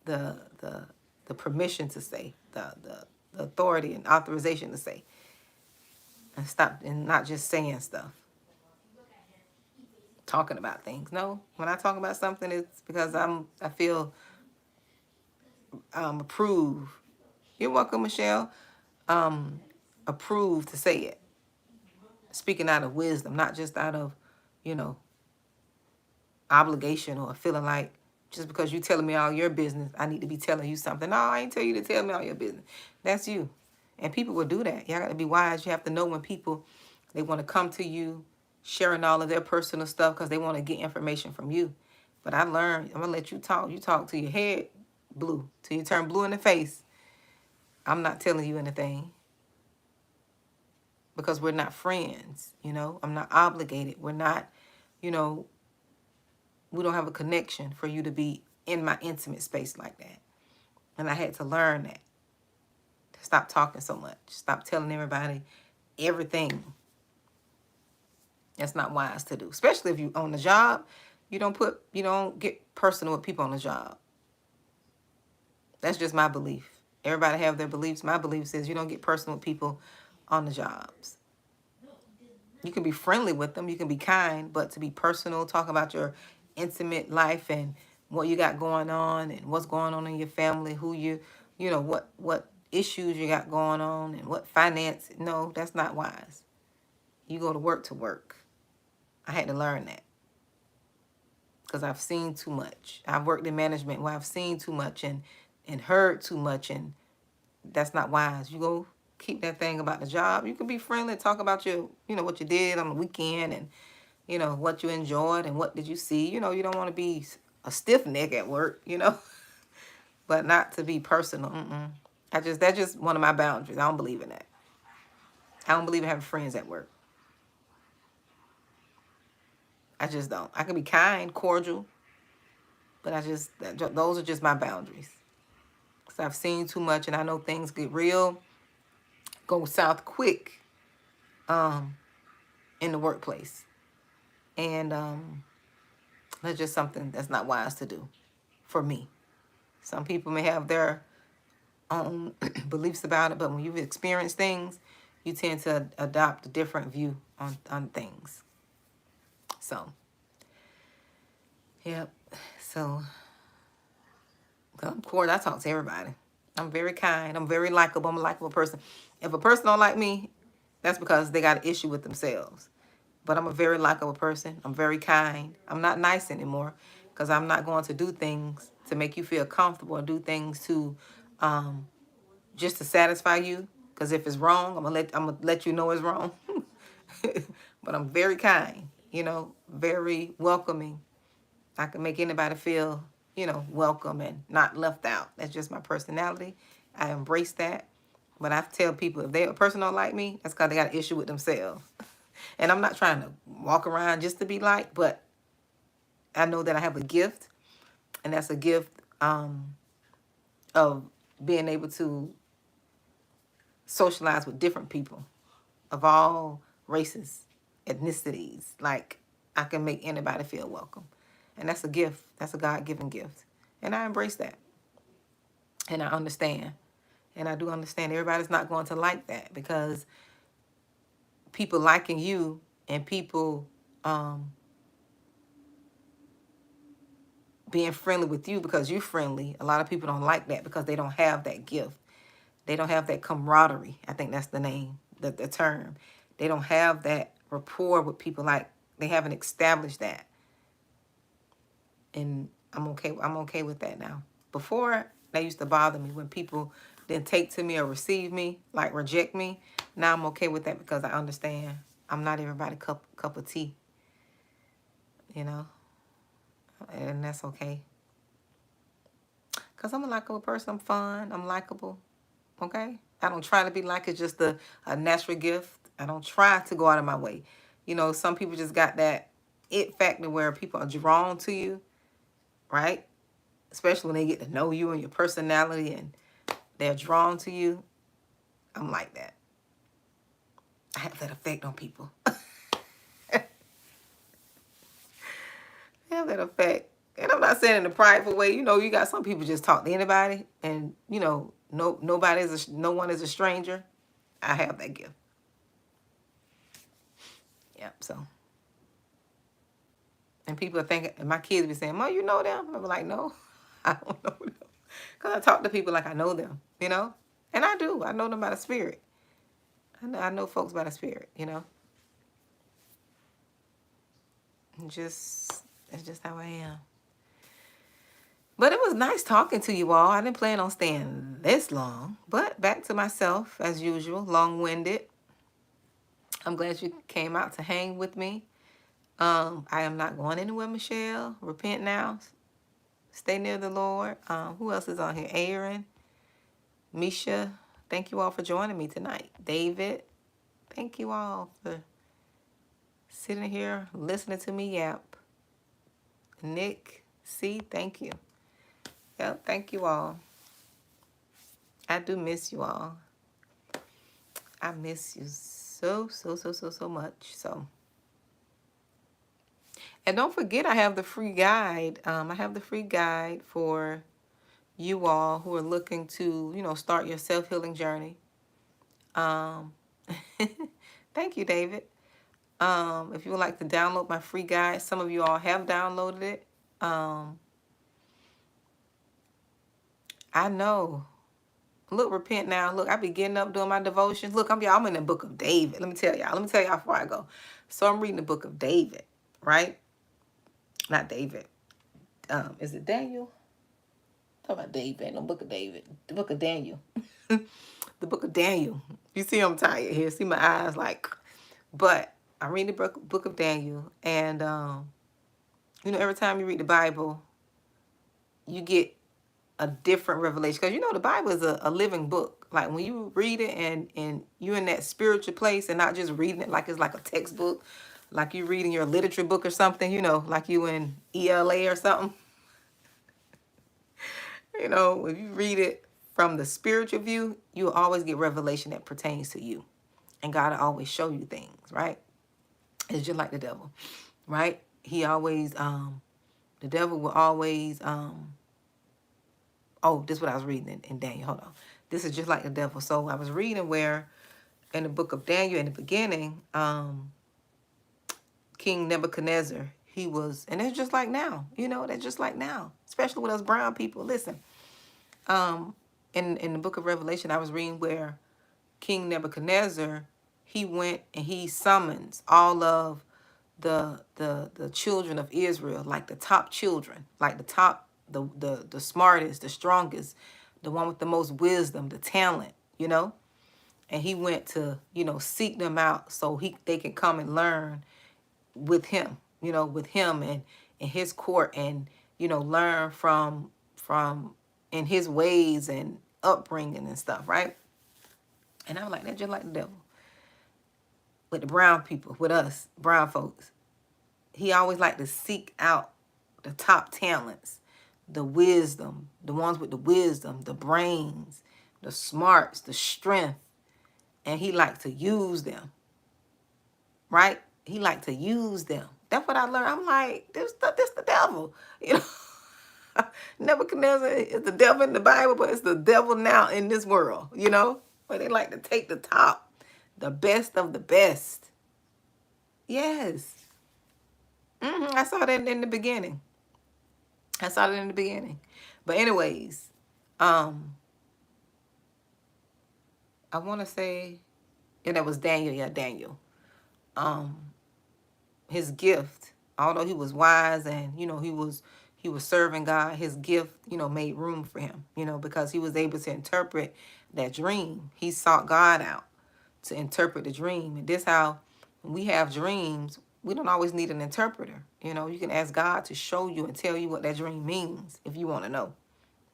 the permission to say, the authority and authorization to say. And stop and not just saying stuff. talking about things. No, when I talk about something, it's because I feel approved. You're welcome, Michelle. Approved to say it. Speaking out of wisdom, not just out of, you know, obligation or feeling like just because you telling me all your business, I need to be telling you something. No, I ain't tell you to tell me all your business. That's you. And people will do that. Y'all got to be wise. You have to know when people, they want to come to you sharing all of their personal stuff because they want to get information from you. But I learned, I'm going to let you talk. You talk till your head blue, till you turn blue in the face. I'm not telling you anything because we're not friends, you know. I'm not obligated. We're not, you know, we don't have a connection for you to be in my intimate space like that. And I had to learn that. Stop talking so much. Stop telling everybody everything. That's not wise to do. Especially if you on the job, you don't get personal with people on the job. That's just my belief. Everybody have their beliefs. My belief says you don't get personal with people on the jobs. You can be friendly with them. You can be kind, but to be personal, talk about your intimate life and what you got going on and what's going on in your family, who you know, what issues you got going on and what finance. No, that's not wise. You go to work to work. I had to learn that because I've seen too much. I've worked in management where I've seen too much and heard too much, and that's not wise. You go keep that thing about the job. You can be friendly, talk about your, you know, what you did on the weekend and, you know, what you enjoyed and what did you see. You know, you don't want to be a stiff neck at work, you know, but not to be personal. That's just one of my boundaries. I don't believe in that. I don't believe in having friends at work. I just don't. I can be kind, cordial, but those are just my boundaries. Because I've seen too much and I know things get real, go south quick in the workplace. And that's just something that's not wise to do for me. Some people may have their own beliefs about it, but when you've experienced things, you tend to adopt a different view on things. So, yep. So, of course, I talk to everybody. I'm very kind. I'm very likable. I'm a likable person. If a person don't like me, that's because they got an issue with themselves. But I'm a very likable person. I'm very kind. I'm not nice anymore because I'm not going to do things to make you feel comfortable or do things to just to satisfy you. Because if it's wrong, I'm gonna let you know it's wrong. But I'm very kind, you know, very welcoming. I can make anybody feel, you know, welcome and not left out. That's just my personality. I embrace that. But I tell people if a person don't like me, that's because they got an issue with themselves. And I'm not trying to walk around just to be liked, but I know that I have a gift, and that's a gift of being able to socialize with different people of all races, ethnicities. Like, I can make anybody feel welcome. And that's a gift. That's a God-given gift. And I embrace that. And I understand. And I do understand everybody's not going to like that because people liking you and people being friendly with you because you're friendly, a lot of people don't like that because they don't have that gift. They don't have that camaraderie. I think that's the name, the term. They don't have that rapport with people. Like, they haven't established that. And I'm okay with that now. Before, that used to bother me when people didn't take to me or receive me, like reject me. Now I'm okay with that because I understand I'm not everybody's cup of tea, you know, and that's okay. Because I'm a likable person. I'm fun. I'm likable, okay? I don't try to be like it's just a natural gift. I don't try to go out of my way. You know, some people just got that it factor where people are drawn to you, right? Especially when they get to know you and your personality and they're drawn to you. I'm like that. I have that effect on people. I have that effect. And I'm not saying in a prideful way. You know, you got some people just talk to anybody and, you know, no one is a stranger. I have that gift. Yep, so. And people are thinking, and my kids be saying, Mom, you know them? I'm like, no, I don't know them. Because I talk to people like I know them, you know? And I do. I know them by the Spirit. I know folks by the Spirit, you know? It's just how I am. But it was nice talking to you all. I didn't plan on staying this long. But back to myself, as usual, long-winded. I'm glad you came out to hang with me. I am not going anywhere, Michelle. Repent now. Stay near the Lord. Who else is on here? Aaron, Misha. Thank you all for joining me tonight. David, thank you all for sitting here listening to me yap. Nick, C, thank you. Yep, thank you all. I do miss you all. I miss you so much. So, and don't forget, I have the free guide. I have the free guide for you all who are looking to, you know, start your self-healing journey. Thank you, David. If you would like to download my free guide, some of you all have downloaded it. I know. Look, repent now. Look, I be getting up doing my devotions. Look, I'm in the book of David. Let me tell y'all before I go. So I'm reading the book of David, right? Not David. Is it Daniel? Talk about David, no book of David. The book of Daniel. The book of Daniel. You see I'm tired here. See my eyes like, but I read the book of Daniel, and you know, every time you read the Bible, you get a different revelation, because you know the Bible is a living book. Like when you read it and you're in that spiritual place and not just reading it like it's like a textbook, like you reading your literature book or something, you know, like you in ELA or something. You know, if you read it from the spiritual view, you'll always get revelation that pertains to you. And God will always show you things, right? It's just like the devil, right? He always, the devil will always, oh, this is what I was reading in Daniel. Hold on. This is just like the devil. So I was reading where in the book of Daniel, in the beginning, King Nebuchadnezzar, he was, and it's just like now, you know, that's just like now, especially with us brown people. Listen, in the book of Revelation, I was reading where King Nebuchadnezzar, he went and he summons all of the children of Israel, like the top children, like the top, the smartest, the strongest, the one with the most wisdom, the talent, you know. And he went to, you know, seek them out so they can come and learn with him, you know, with him and in his court, and, you know, learn from in his ways and upbringing and stuff, right? And I was like, that's just like the devil. With the brown people, with us, brown folks. He always liked to seek out the top talents, the wisdom, the ones with the wisdom, the brains, the smarts, the strength. And he liked to use them, right? He liked to use them. That's what I learned. I'm like, this the devil. You know, Nebuchadnezzar is the devil in the Bible, but it's the devil now in this world, you know? Where they like to take the top, the best of the best. Yes. I saw that in the beginning. But anyways, I want to say, and that was Daniel. Yeah, Daniel. His gift, although he was wise and, you know, he was serving God, his gift, you know, made room for him, you know, because he was able to interpret that dream. He sought God out to interpret the dream. And this how, when we have dreams, we don't always need an interpreter. You know, you can ask God to show you and tell you what that dream means if you want to know,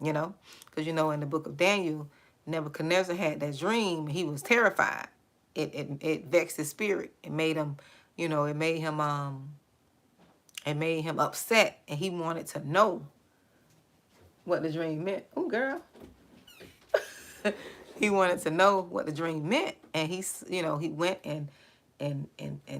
you know. Because, you know, in the book of Daniel, Nebuchadnezzar had that dream. He was terrified. It vexed his spirit. It made him, you know, it made him upset. And he wanted to know what the dream meant. Oh, girl. He wanted to know what the dream meant. And he, you know, he went and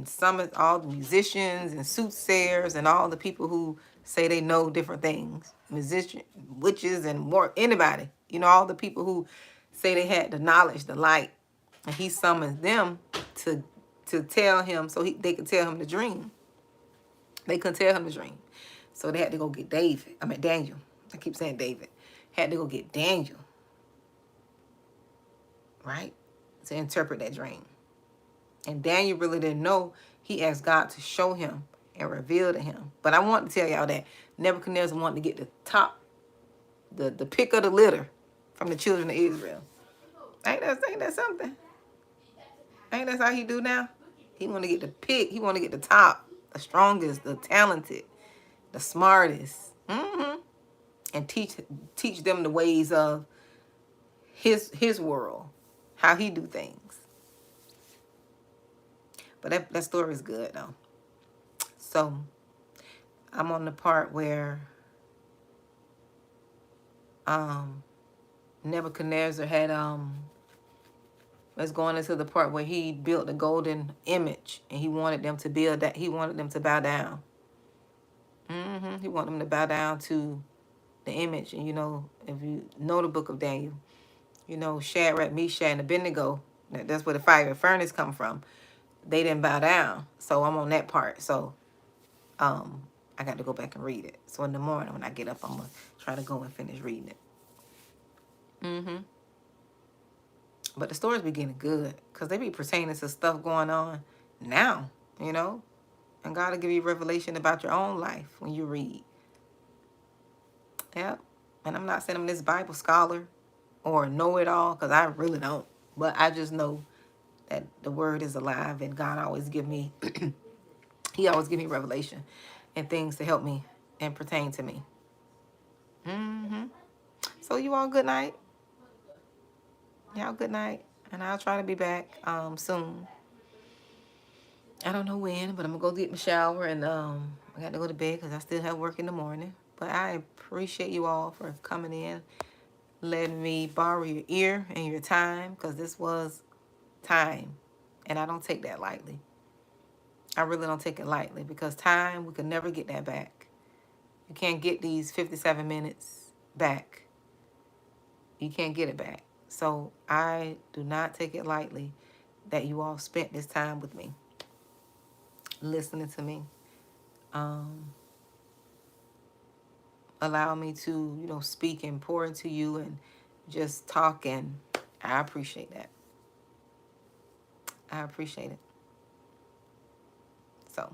summoned all the musicians and soothsayers and all the people who say they know different things. Musicians, witches, and more, anybody. You know, all the people who say they had the knowledge, the light. And he summoned them to tell him so they could tell him the dream. They couldn't tell him the dream. So they had to go get Daniel. I keep saying David. Had to go get Daniel, right? To interpret that dream. And Daniel really didn't know. He asked God to show him and reveal to him. But I want to tell y'all that Nebuchadnezzar wanted to get the top, the pick of the litter from the children of Israel. Ain't that something? Ain't that how he do now? He want to get the pick. He want to get the top, the strongest, the talented, the smartest. And teach them the ways of his world, how he do things. But that story is good though. So I'm on the part where Nebuchadnezzar had was going into the part where he built the golden image and he wanted them to build that. He wanted them to bow down. He wanted them to bow down to the image. And you know, if you know the book of Daniel, you know, Shadrach, Meshach, and Abednego, that's where the fire and furnace come from. They didn't bow down. So I'm on that part. So I got to go back and read it. So in the morning when I get up, I'm going to try to go and finish reading it. But the stories be getting good because they be pertaining to stuff going on now, you know. And God will give you revelation about your own life when you read. Yep. And I'm not saying I'm this Bible scholar or know-it-all because I really don't. But I just know that the word is alive and God always give me, he always give me revelation and things to help me and pertain to me. So you all good night. Y'all good night. And I'll try to be back soon. I don't know when, but I'm going to go get my shower and I got to go to bed because I still have work in the morning. But I appreciate you all for coming in, letting me borrow your ear and your time because this was time. And I don't take that lightly. I really don't take it lightly because time, we can never get that back. You can't get these 57 minutes back. You can't get it back. So I do not take it lightly that you all spent this time with me, listening to me, allow me to, you know, speak and pour into you and just talk. And I appreciate that. I appreciate it. So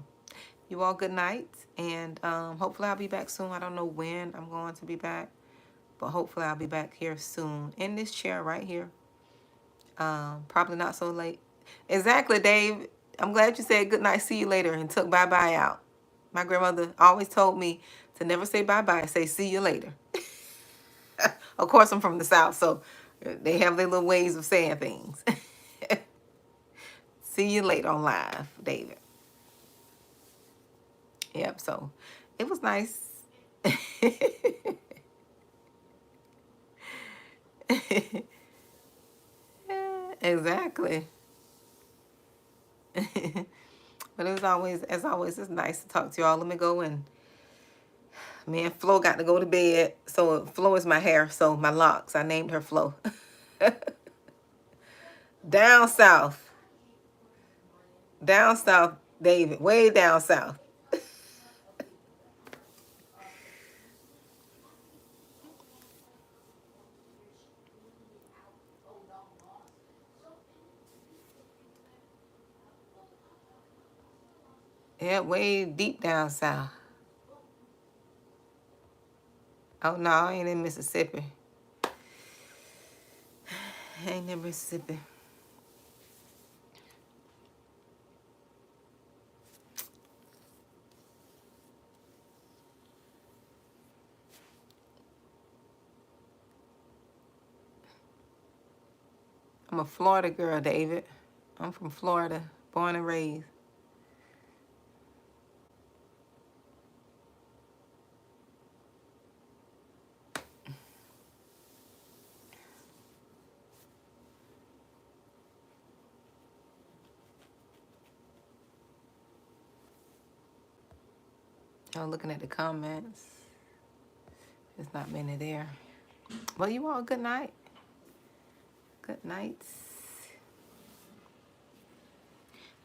you all good night. And hopefully I'll be back soon. I don't know when I'm going to be back, but hopefully I'll be back here soon in this chair right here. Probably not so late. Exactly, Dave. I'm glad you said good night, see you later, and took bye-bye out. My grandmother always told me to never say bye-bye, say see you later. Of course, I'm from the South, so they have their little ways of saying things. See you later on live, David. Yep, so it was nice. Exactly. But it was always, as always, it's nice to talk to y'all. Let me go and me and Flo got to go to bed. So Flo is my hair, so my locks. I named her Flo. Down south. Down south, David. Way down south. Yeah, way deep down south. Oh, no, I ain't in Mississippi. I ain't in Mississippi. I'm a Florida girl, David. I'm from Florida, born and raised. I'm looking at the comments. There's not many there. Well, you all, good night. Good night.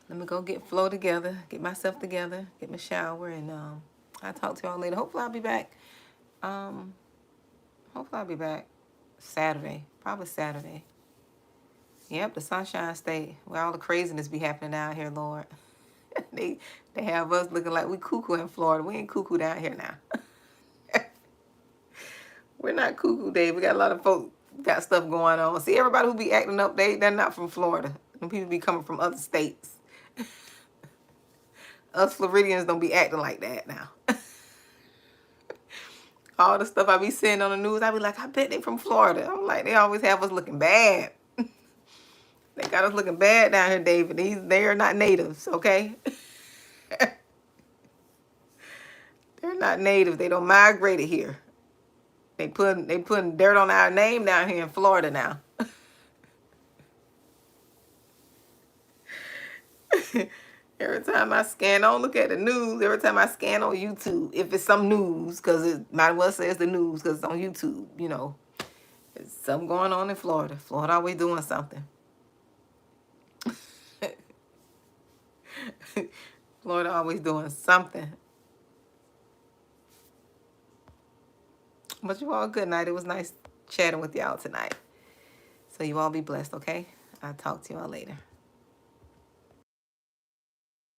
Let me go get Flo together, get myself together, get my shower, and I'll talk to y'all later. Hopefully I'll be back. Um, hopefully I'll be back Saturday, probably Saturday. Yep, the Sunshine State, where all the craziness be happening down here, Lord. they have us looking like we cuckoo in Florida. We ain't cuckoo down here now. We're not cuckoo, Dave. We got a lot of folks got stuff going on. See, everybody who be acting up, they're not from Florida. And people be coming from other states. Us Floridians don't be acting like that now. All the stuff I be seeing on the news, I be like, I bet they from Florida. I'm like, they always have us looking bad. They got us looking bad down here, David. They are not natives, okay? They're not natives. They don't migrate here. They putting dirt on our name down here in Florida now. Every time I scan, I don't look at the news. Every time I scan on YouTube, if it's some news, because it might as well say it's the news because it's on YouTube, you know. There's something going on in Florida. Florida always doing something. Florida always doing something. But you all good night. It was nice chatting with y'all tonight. So you all be blessed, okay? I'll talk to you all later.